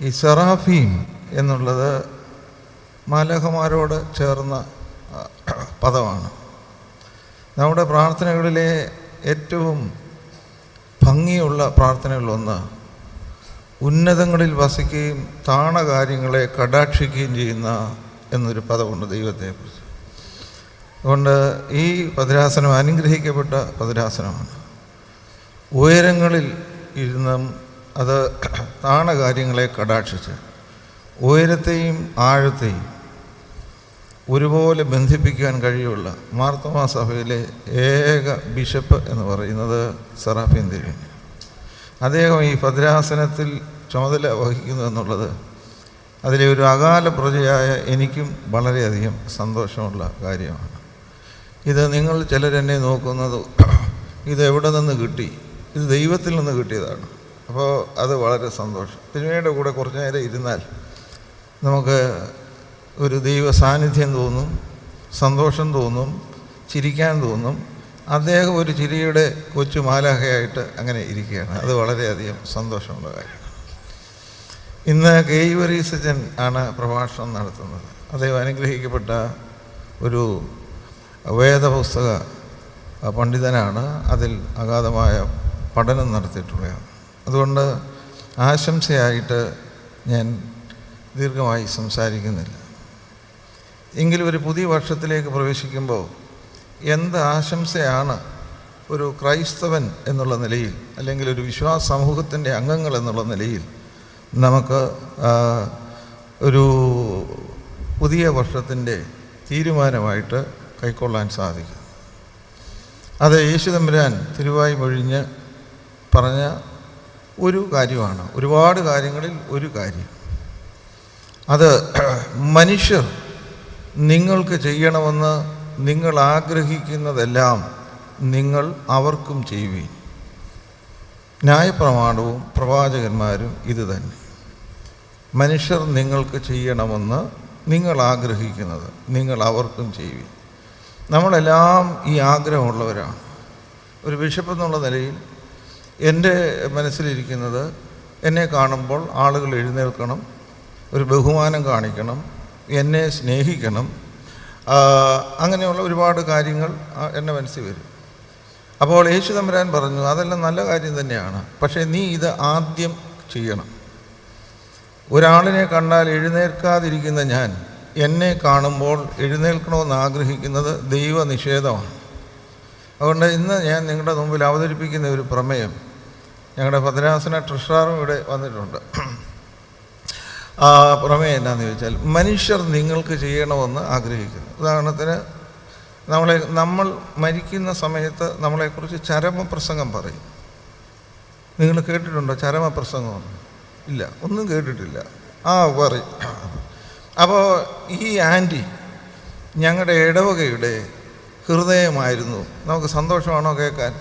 ഈ സെറാഫീം എന്നുള്ളത് മാലാഖമാരോട് ചേർന്ന പദമാണ്. നമ്മുടെ പ്രാർത്ഥനകളിലെ ഏറ്റവും ഭംഗിയുള്ള പ്രാർത്ഥനകളിലൊന്ന് ഉന്നതങ്ങളിൽ വസിക്കുകയും താണ കാര്യങ്ങളെ കടാക്ഷിക്കുകയും ചെയ്യുന്ന എന്നൊരു പദമുണ്ട് ദൈവത്തെക്കുറിച്ച്. അതുകൊണ്ട് ഈ ഭദ്രാസനം അനുഗ്രഹിക്കപ്പെട്ട ഭദ്രാസനമാണ്. ഉയരങ്ങളിൽ ഇരുന്നും അത് താണ കാര്യങ്ങളെ കടാക്ഷിച്ച് ഉയരത്തെയും ആഴത്തെയും ഒരുപോലെ ബന്ധിപ്പിക്കാൻ കഴിയുള്ള മാർത്തോമാ സഭയിലെ ഏക ബിഷപ്പ് എന്ന് പറയുന്നത് സെറാഫീം തിരുമേനി. അദ്ദേഹം ഈ ഭദ്രാസനത്തിൽ ചുമതല വഹിക്കുന്നു എന്നുള്ളത് അതിലെ ഒരു അകാല പ്രജയായ എനിക്കും വളരെയധികം സന്തോഷമുള്ള കാര്യമാണ്. ഇത് നിങ്ങൾ ചിലരെന്നെ നോക്കുന്നത് ഇത് എവിടെ നിന്ന് കിട്ടി, ഇത് ദൈവത്തിൽ നിന്ന് കിട്ടിയതാണ്. അപ്പോൾ അത് വളരെ സന്തോഷം. തിരുമേനിയുടെ കൂടെ കുറച്ച് നേരം ഇരുന്നാൽ നമുക്ക് ഒരു ദൈവ സാന്നിധ്യം തോന്നും, സന്തോഷം തോന്നും, ചിരിക്കാൻ തോന്നും. അദ്ദേഹം ഒരു ചിരിയുടെ കൊച്ചു മാലാഖയായിട്ട് അങ്ങനെ ഇരിക്കുകയാണ്. അത് വളരെയധികം സന്തോഷമുള്ള കാര്യമാണ്. ഇന്ന് കെയ്വരീസച്ചൻ ആണ് പ്രഭാഷണം നടത്തുന്നത്. അദ്ദേഹം അനുഗ്രഹിക്കപ്പെട്ട ഒരു വേദപുസ്തക പണ്ഡിതനാണ്. അതിൽ അഗാധമായ പഠനം നടത്തിയിട്ടുള്ളതാണ്. അതുകൊണ്ട് ആശംസയായിട്ട് ഞാൻ ദീർഘമായി സംസാരിക്കുന്നില്ല. എങ്കിലും ഒരു പുതിയ വർഷത്തിലേക്ക് പ്രവേശിക്കുമ്പോൾ എന്ത് ആശംസയാണ് ഒരു ക്രൈസ്തവൻ എന്നുള്ള നിലയിൽ, അല്ലെങ്കിൽ ഒരു വിശ്വാസ സമൂഹത്തിൻ്റെ അംഗങ്ങൾ എന്നുള്ള നിലയിൽ നമുക്ക് ഒരു പുതിയ വർഷത്തിൻ്റെ തീരുമാനമായിട്ട് കൈക്കൊള്ളാൻ സാധിക്കും. അത് യേശു തമ്പുരാൻ തിരുവായി മൊഴിഞ്ഞ് പറഞ്ഞ ഒരു കാര്യമാണ്. ഒരുപാട് കാര്യങ്ങളിൽ ഒരു കാര്യം, അത് മനുഷ്യർ നിങ്ങൾക്ക് ചെയ്യണമെന്ന് നിങ്ങൾ ആഗ്രഹിക്കുന്നതെല്ലാം നിങ്ങൾ അവർക്കും ചെയ്യുവീൻ. ന്യായപ്രമാണവും പ്രവാചകന്മാരും ഇത് തന്നെ. മനുഷ്യർ നിങ്ങൾക്ക് ചെയ്യണമെന്ന് നിങ്ങൾ ആഗ്രഹിക്കുന്നത് നിങ്ങൾ അവർക്കും ചെയ്യുവീൻ. നമ്മളെല്ലാം ഈ ആഗ്രഹമുള്ളവരാണ്. ഒരു ബിഷപ്പ് എന്നുള്ള നിലയിൽ എൻ്റെ മനസ്സിലിരിക്കുന്നത്, എന്നെ കാണുമ്പോൾ ആളുകൾ എഴുന്നേൽക്കണം, ഒരു ബഹുമാനം കാണിക്കണം, എന്നെ സ്നേഹിക്കണം, അങ്ങനെയുള്ള ഒരുപാട് കാര്യങ്ങൾ എൻ്റെ മനസ്സിൽ വരും. അപ്പോൾ യേശു തമ്പുരാൻ പറഞ്ഞു, അതെല്ലാം നല്ല കാര്യം തന്നെയാണ്, പക്ഷേ നീ ഇത് ആദ്യം ചെയ്യണം. ഒരാളിനെ കണ്ടാൽ എഴുന്നേൽക്കാതിരിക്കുന്ന ഞാൻ എന്നെ കാണുമ്പോൾ എഴുന്നേൽക്കണമെന്ന് ആഗ്രഹിക്കുന്നത് ദൈവനിഷേധമാണ്. അതുകൊണ്ട് ഇന്ന് ഞാൻ നിങ്ങളുടെ മുമ്പിൽ അവതരിപ്പിക്കുന്ന ഒരു പ്രമേയം, ഞങ്ങളുടെ ഭദ്രാസന ട്രഷററും ഇവിടെ വന്നിട്ടുണ്ട്. ആ പ്രമേയം എന്താണെന്ന് ചോദിച്ചാൽ, മനുഷ്യർ നിങ്ങൾക്ക് ചെയ്യണമെന്ന് ആഗ്രഹിക്കുന്നു. ഉദാഹരണത്തിന് നമ്മൾ മരിക്കുന്ന സമയത്ത് നമ്മളെക്കുറിച്ച് ചരമപ്രസംഗം പറയും. നിങ്ങൾ കേട്ടിട്ടുണ്ടോ ചരമപ്രസംഗം? ഇല്ല, ഒന്നും കേട്ടിട്ടില്ല. പറയും. അപ്പോൾ ഈ ആൻറ്റി ഞങ്ങളുടെ ഇടവകയുടെ ഹൃദയമായിരുന്നു. നമുക്ക് സന്തോഷമാണോ കേൾക്കാൻ?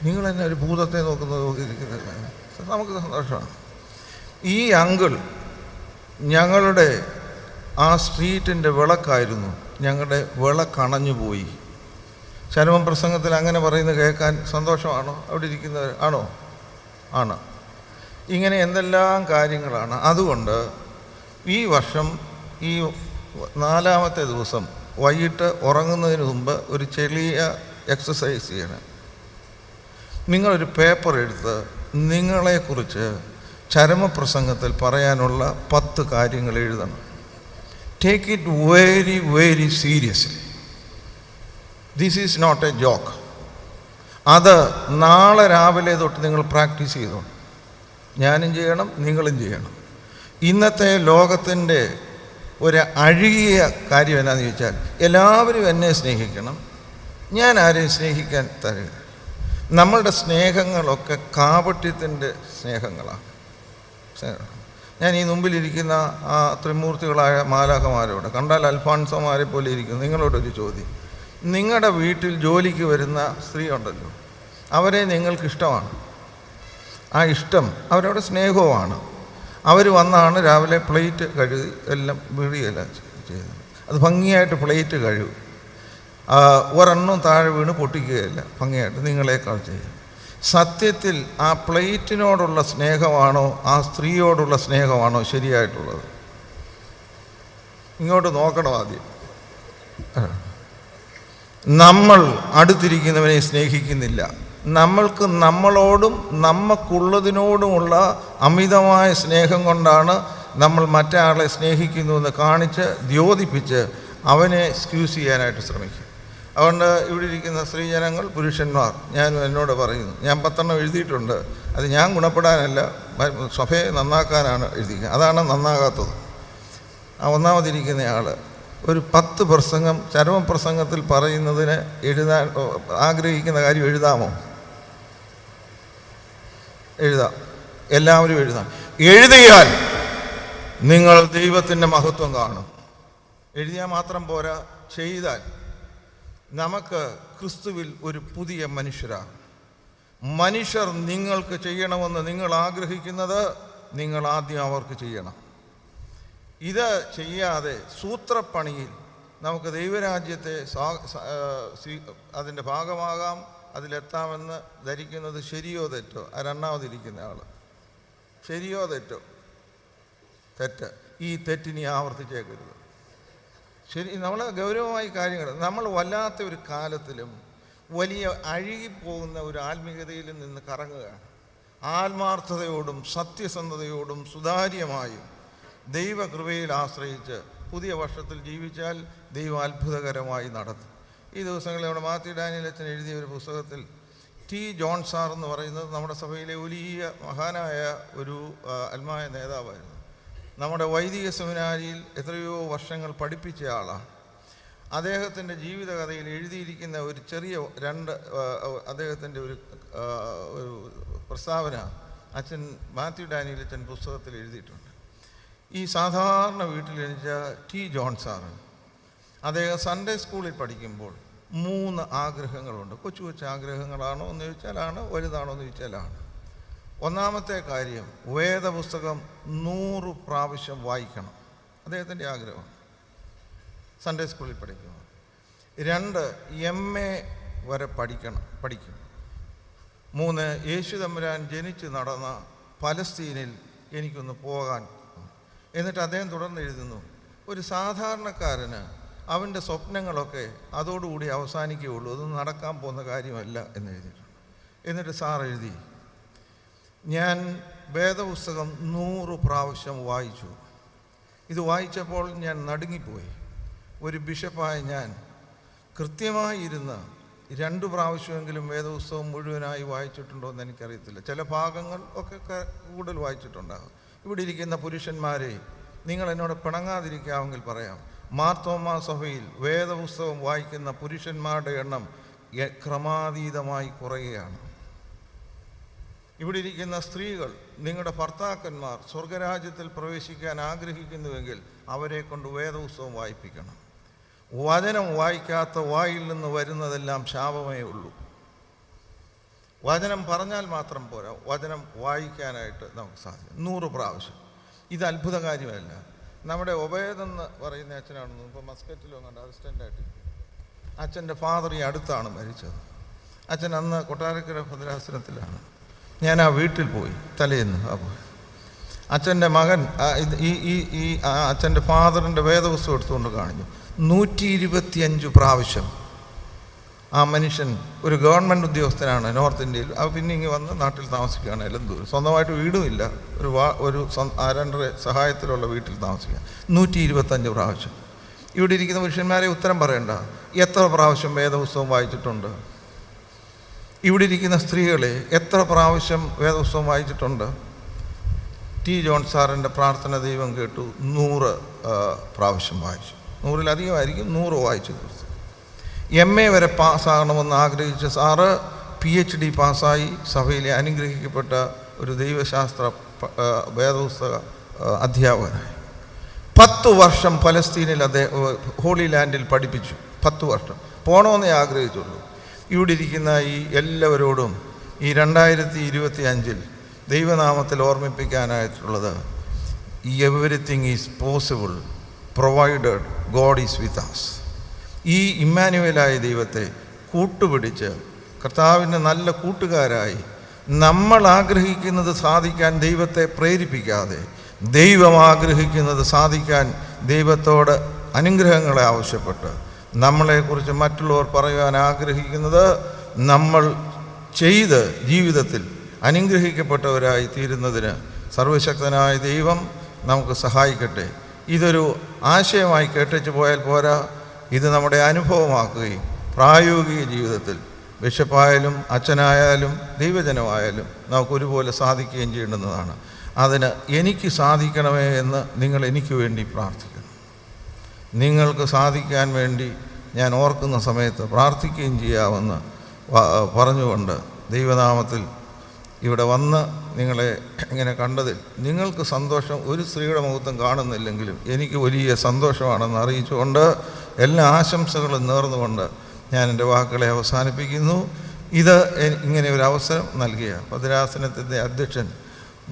നിങ്ങൾ തന്നെ ഒരു ഭൂതത്തെ നോക്കുന്നത് നമുക്ക് സന്തോഷമാണ്. ഈ അങ്കിൾ ഞങ്ങളുടെ ആ സ്ട്രീറ്റിൻ്റെ വിളക്കായിരുന്നു, ഞങ്ങളുടെ വിളക്കണഞ്ഞു പോയി. ചരമം പ്രസംഗത്തിൽ അങ്ങനെ പറയുന്നത് കേൾക്കാൻ സന്തോഷമാണോ? അവിടെ ഇരിക്കുന്നവർ ആണോ? ആണ്. ഇങ്ങനെ എന്തെല്ലാം കാര്യങ്ങളാണ്. അതുകൊണ്ട് ഈ വർഷം ഈ 4-ാമത്തെ ദിവസം വൈകിട്ട് ഉറങ്ങുന്നതിന് മുമ്പ് ഒരു ചെറിയ എക്സസൈസ് ചെയ്യണം. നിങ്ങളൊരു പേപ്പർ എടുത്ത് നിങ്ങളെക്കുറിച്ച് ചരമപ്രസംഗത്തിൽ പറയാനുള്ള 10 കാര്യങ്ങൾ എഴുതണം. Take it very very seriously. This is not a joke. അത് നാളെ രാവിലെ തൊട്ട് നിങ്ങൾ പ്രാക്ടീസ് ചെയ്തോണം. ഞാനും ചെയ്യണം, നിങ്ങളും ചെയ്യണം. ഇന്നത്തെ ലോകത്തിൻ്റെ ഒരു അഴുകിയ കാര്യം എന്നാന്ന് ചോദിച്ചാൽ, എല്ലാവരും എന്നെ സ്നേഹിക്കണം, ഞാൻ ആരെയും സ്നേഹിക്കാൻ തരിക. നമ്മളുടെ സ്നേഹങ്ങളൊക്കെ കാപട്യത്തിൻ്റെ സ്നേഹങ്ങളാണ്. ഞാൻ ഈ മുമ്പിലിരിക്കുന്ന ആ ത്രിമൂർത്തികളായ മാലാഖമാരോട്, കണ്ടാൽ അൽഫാൻസോമാരെ പോലെ ഇരിക്കുന്നു, നിങ്ങളോടൊരു ചോദ്യം. നിങ്ങളുടെ വീട്ടിൽ ജോലിക്ക് വരുന്ന സ്ത്രീ ഉണ്ടല്ലോ, അവരെ നിങ്ങൾക്കിഷ്ടമാണ്. ആ ഇഷ്ടം അവരുടെ സ്നേഹവുമാണ്. അവർ വന്നാണ് രാവിലെ പ്ലേറ്റ് കഴുകി എല്ലാം വീഴുകയല്ല ചെയ്തത്. അത് ഭംഗിയായിട്ട് പ്ലേറ്റ് കഴുകും. ഒരെണ്ണം താഴെ വീണ് പൊട്ടിക്കുകയല്ല, ഭംഗിയായിട്ട് നിങ്ങളെക്കാൾ ചെയ്യും. സത്യത്തിൽ ആ പ്ലേറ്റിനോടുള്ള സ്നേഹമാണോ ആ സ്ത്രീയോടുള്ള സ്നേഹമാണോ ശരിയായിട്ടുള്ളത്? ഇങ്ങോട്ട് നോക്കണം ആദ്യം. നമ്മൾ അടുത്തിരിക്കുന്നവനെ സ്നേഹിക്കുന്നില്ല. നമ്മൾക്ക് നമ്മളോടും നമുക്കുള്ളതിനോടുമുള്ള അമിതമായ സ്നേഹം കൊണ്ടാണ് നമ്മൾ മറ്റൊരാളെ സ്നേഹിക്കുന്നുവെന്ന് കാണിച്ച് ദ്യോതിപ്പിച്ച് അവനെ എക്സ്ക്യൂസ് ചെയ്യാനായിട്ട് ശ്രമിക്കും. അതുകൊണ്ട് ഇവിടെ ഇരിക്കുന്ന സ്ത്രീജനങ്ങൾ, പുരുഷന്മാർ, എന്നോട് പറയുന്നു, ഞാൻ 10 എഴുതിയിട്ടുണ്ട്. അത് ഞാൻ ഗുണപ്പെടാനല്ല, സഭയെ നന്നാക്കാനാണ് എഴുതിയിരിക്കുന്നത്. അതാണ് നന്നാകാത്തത്. ഒന്നാമതിരിക്കുന്നയാൾ ഒരു 10 പ്രസംഗം ചരമപ്രസംഗത്തിൽ പറയുന്നതിന് എഴുതാൻ ആഗ്രഹിക്കുന്ന കാര്യം എഴുതാമോ? എഴുതാം, എല്ലാവരും എഴുതാം. എഴുതിയാൽ നിങ്ങൾ ദൈവത്തിൻ്റെ മഹത്വം കാണും. എഴുതിയാൽ മാത്രം പോരാ, ചെയ്താൽ നമുക്ക് ക്രിസ്തുവിൽ ഒരു പുതിയ മനുഷ്യരാണ്. മനുഷ്യർ നിങ്ങൾക്ക് ചെയ്യണമെന്ന് നിങ്ങൾ ആഗ്രഹിക്കുന്നത് നിങ്ങൾ ആദ്യം അവർക്ക് ചെയ്യണം. ഇത് ചെയ്യാതെ സൂത്രപ്പണിയിൽ നമുക്ക് ദൈവരാജ്യത്തെ അതിൻ്റെ ഭാഗമാകാം, അതിലെത്താമെന്ന് ധരിക്കുന്നത് ശരിയോ തെറ്റോ? രണ്ടാമതിരിക്കുന്ന ആൾ ശരിയോ തെറ്റോ? തെറ്റ്. ഈ തെറ്റിനി ആവർത്തിച്ചേക്കരുത്. ശരി, നമ്മൾ ഗൗരവമായി കാര്യങ്ങൾ, നമ്മൾ വല്ലാത്ത ഒരു കാലത്തിലും വലിയ അഴുകിപ്പോകുന്ന ഒരു ആത്മീയതയിലും നിന്ന് കറങ്ങുകയാണ്. ആത്മാർത്ഥതയോടും സത്യസന്ധതയോടും സുതാര്യമായും ദൈവകൃപയിൽ ആശ്രയിച്ച് പുതിയ വർഷത്തിൽ ജീവിച്ചാൽ ദൈവം അത്ഭുതകരമായി നടത്തും. ഈ ദിവസങ്ങളിൽ നമ്മുടെ മാത്യു ഡാനിയൽ അച്ഛൻ എഴുതിയ ഒരു പുസ്തകത്തിൽ ടി ജോൺ സാർ എന്ന് പറയുന്നത് നമ്മുടെ സഭയിലെ വലിയ മഹാനായ ഒരു ആത്മായ നേതാവായിരുന്നു. നമ്മുടെ വൈദിക സെമിനാരിയിൽ എത്രയോ വർഷങ്ങൾ പഠിപ്പിച്ച ആളാണ്. അദ്ദേഹത്തിൻ്റെ ജീവിതകഥയിൽ എഴുതിയിരിക്കുന്ന ഒരു ചെറിയ അദ്ദേഹത്തിൻ്റെ ഒരു പ്രസ്താവന അച്ഛൻ മാത്യു ഡാനിയൽ അച്ഛൻ പുസ്തകത്തിൽ എഴുതിയിട്ടുണ്ട്. ഈ സാധാരണ വീട്ടിൽ ജനിച്ച ടി ജോൺ സാറ് അദ്ദേഹം സൺഡേ സ്കൂളിൽ പഠിക്കുമ്പോൾ 3 ആഗ്രഹങ്ങളുണ്ട്. കൊച്ചു കൊച്ചു ആഗ്രഹങ്ങളാണോ എന്ന് ചോദിച്ചാലാണ്, വലുതാണോ എന്ന് ചോദിച്ചാലാണ്. ഒന്നാമത്തെ കാര്യം, വേദപുസ്തകം 100 പ്രാവശ്യം വായിക്കണം. അദ്ദേഹത്തിൻ്റെ ആഗ്രഹം സൺഡേ സ്കൂളിൽ പഠിക്കുമ്പോൾ. 2, MA വരെ പഠിക്കും. 3, യേശു തമ്പുരാൻ ജനിച്ച് നടന്ന പലസ്തീനിൽ എനിക്കൊന്ന് പോകാൻ. എന്നിട്ട് അദ്ദേഹം തുടർന്ന് എഴുതുന്നു, ഒരു സാധാരണക്കാരന് അവൻ്റെ സ്വപ്നങ്ങളൊക്കെ അതോടുകൂടി അവസാനിക്കുകയുള്ളൂ, അതൊന്നും നടക്കാൻ പോകുന്ന കാര്യമല്ല എന്ന് എഴുതിയിട്ടുണ്ട്. എന്നിട്ട് സാർ എഴുതി, ഞാൻ വേദപുസ്തകം 100 പ്രാവശ്യം വായിച്ചു. ഇത് വായിച്ചപ്പോൾ ഞാൻ നടുങ്ങിപ്പോയി. ഒരു ബിഷപ്പായ ഞാൻ കൃത്യമായി ഇരുന്ന് 2 പ്രാവശ്യമെങ്കിലും വേദപുസ്തകം മുഴുവനായി വായിച്ചിട്ടുണ്ടോ എന്ന് എനിക്കറിയത്തില്ല. ചില ഭാഗങ്ങൾ ഒക്കെ കൂടുതൽ വായിച്ചിട്ടുണ്ടാകും. ഇവിടെ ഇരിക്കുന്ന പുരുഷന്മാരെ, നിങ്ങൾ എന്നോട് പിണങ്ങാതിരിക്കാമെങ്കിൽ പറയാം, മാർത്തോമാ സഭയിൽ വേദപുസ്തകം വായിക്കുന്ന പുരുഷന്മാരുടെ എണ്ണം ക്രമാതീതമായി കുറയുകയാണ്. ഇവിടെ ഇരിക്കുന്ന സ്ത്രീകൾ, നിങ്ങളുടെ ഭർത്താക്കന്മാർ സ്വർഗരാജ്യത്തിൽ പ്രവേശിക്കാൻ ആഗ്രഹിക്കുന്നുവെങ്കിൽ അവരെ കൊണ്ട് വേദപുസ്തകം വായിപ്പിക്കണം. വചനം വായിക്കാത്ത വായിൽ നിന്ന് വരുന്നതെല്ലാം ശാപമേ ഉള്ളൂ. വചനം പറഞ്ഞാൽ മാത്രം പോരാ, വചനം വായിക്കാനായിട്ട് നമുക്ക് സാധിക്കും. 100 പ്രാവശ്യം. ഇത് അത്ഭുത കാര്യമല്ല. നമ്മുടെ ഒബേദെന്ന് പറയുന്ന അച്ഛനാണെന്ന് ഇപ്പോൾ മസ്കറ്റിലോ കണ്ട അസിസ്റ്റൻ്റായിട്ട്. അച്ഛൻ്റെ ഫാദർ ഈ അടുത്താണ് മരിച്ചത്. അച്ഛൻ അന്ന് കൊട്ടാരക്കര ഭദ്രാസനത്തിലാണ്. ഞാൻ ആ വീട്ടിൽ പോയി തലേന്ന്. അച്ഛൻ്റെ മകൻ ഈ അച്ഛൻ്റെ ഫാദറിൻ്റെ വേദപുസ്തകം എടുത്തുകൊണ്ട് കാണിച്ചു. 125 പ്രാവശ്യം ആ മനുഷ്യൻ ഒരു ഗവൺമെൻറ് ഉദ്യോഗസ്ഥനാണ് നോർത്ത് ഇന്ത്യയിൽ. പിന്നെ ഇങ്ങ് വന്ന് നാട്ടിൽ താമസിക്കുകയാണ്. എലന്തൂർ. സ്വന്തമായിട്ട് വീടുമില്ല, ഒരു ആരണ്ടര സഹായത്തിലുള്ള വീട്ടിൽ താമസിക്കുക. 125 പ്രാവശ്യം. ഇവിടെ ഇരിക്കുന്ന പുരുഷന്മാരെ ഉത്തരം പറയണ്ട, എത്ര പ്രാവശ്യം വേദപുസ്തകം വായിച്ചിട്ടുണ്ട്? ഇവിടെ ഇരിക്കുന്ന സ്ത്രീകളെ എത്ര പ്രാവശ്യം വേദപുസ്തകം വായിച്ചിട്ടുണ്ട്? ടി ജോൺ സാറിൻ്റെ പ്രാർത്ഥന ദൈവം കേട്ടു. 100 പ്രാവശ്യം വായിച്ചു. 100-ലധികമായിരിക്കും. 100 വായിച്ചു തീർത്തു. MA വരെ പാസ്സാകണമെന്ന് ആഗ്രഹിച്ച സാറ് PhD പാസ്സായി സഭയിലെ അനുഗ്രഹിക്കപ്പെട്ട ഒരു ദൈവശാസ്ത്ര വേദപുസ്തക അധ്യാപകനായി. 10 വർഷം പലസ്തീനിൽ അദ്ദേഹം ഹോളി ലാൻഡിൽ പഠിപ്പിച്ചു. 10 വർഷം പോകണമെന്നേ ആഗ്രഹിച്ചുള്ളൂ. ഇവിടെ ഇരിക്കുന്ന ഈ എല്ലാവരോടും ഈ 2025 ദൈവനാമത്തിൽ ഓർമ്മിപ്പിക്കാനായിട്ടുള്ളത്, everything is possible provided God is with us. ഈ ഇമ്മാനുവേലായ ദൈവത്തെ കൂട്ടുപിടിച്ച് കർത്താവിൻ്റെ നല്ല കൂട്ടുകാരായി നമ്മൾ ആഗ്രഹിക്കുന്നത് സാധിക്കാൻ ദൈവത്തെ പ്രേരിപ്പിക്കാതെ ദൈവം ആഗ്രഹിക്കുന്നത് സാധിക്കാൻ ദൈവത്തോട് അനുഗ്രഹങ്ങളെ ആവശ്യപ്പെട്ട് നമ്മളെക്കുറിച്ച് മറ്റുള്ളവർ പറയുവാൻ ആഗ്രഹിക്കുന്നത് നമ്മൾ ചെയ്ത് ജീവിതത്തിൽ അനുഗ്രഹിക്കപ്പെട്ടവരായി തീരുന്നതിന് സർവശക്തനായ ദൈവം നമുക്ക് സഹായിക്കട്ടെ. ഇതൊരു ആശയമായി കേട്ടിച്ച് പോയാൽ പോരാ, ഇത് നമ്മുടെ അനുഭവമാക്കുകയും പ്രായോഗിക ജീവിതത്തിൽ ബിഷപ്പായാലും അച്ഛനായാലും ദൈവജനമായാലും നമുക്കൊരുപോലെ സാധിക്കുകയും ചെയ്യേണ്ടുന്നതാണ്. അതിന് എനിക്ക് സാധിക്കണമേ എന്ന് നിങ്ങൾ എനിക്ക് വേണ്ടി പ്രാർത്ഥിക്കണം. നിങ്ങൾക്ക് സാധിക്കാൻ വേണ്ടി ഞാൻ ഓർക്കുന്ന സമയത്ത് പ്രാർത്ഥിക്കുകയും ചെയ്യാമെന്ന് പറഞ്ഞുകൊണ്ട് ദൈവനാമത്തിൽ ഇവിടെ വന്ന് നിങ്ങളെ ഇങ്ങനെ കണ്ടതിൽ നിങ്ങൾക്ക് സന്തോഷം, ഒരു സ്ത്രീയുടെ മുഖത്തും കാണുന്നില്ലെങ്കിലും എനിക്ക് വലിയ സന്തോഷമാണെന്ന് അറിയിച്ചുകൊണ്ട് എല്ലാ ആശംസകളും നേർന്നുകൊണ്ട് ഞാൻ എൻ്റെ വാക്കുകളെ അവസാനിപ്പിക്കുന്നു. ഇത് ഇങ്ങനെ ഒരു അവസരം നൽകിയ ഭദ്രാസനത്തിൻ്റെ അധ്യക്ഷൻ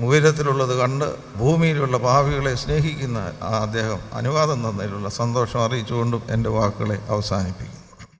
ഉയരത്തിലുള്ളത് കണ്ട് ഭൂമിയിലുള്ള പാപികളെ സ്നേഹിക്കുന്ന അദ്ദേഹം അനുവാദം തന്നതിലുള്ള സന്തോഷം അറിയിച്ചുകൊണ്ടും എൻ്റെ വാക്കുകളെ അവസാനിപ്പിക്കും.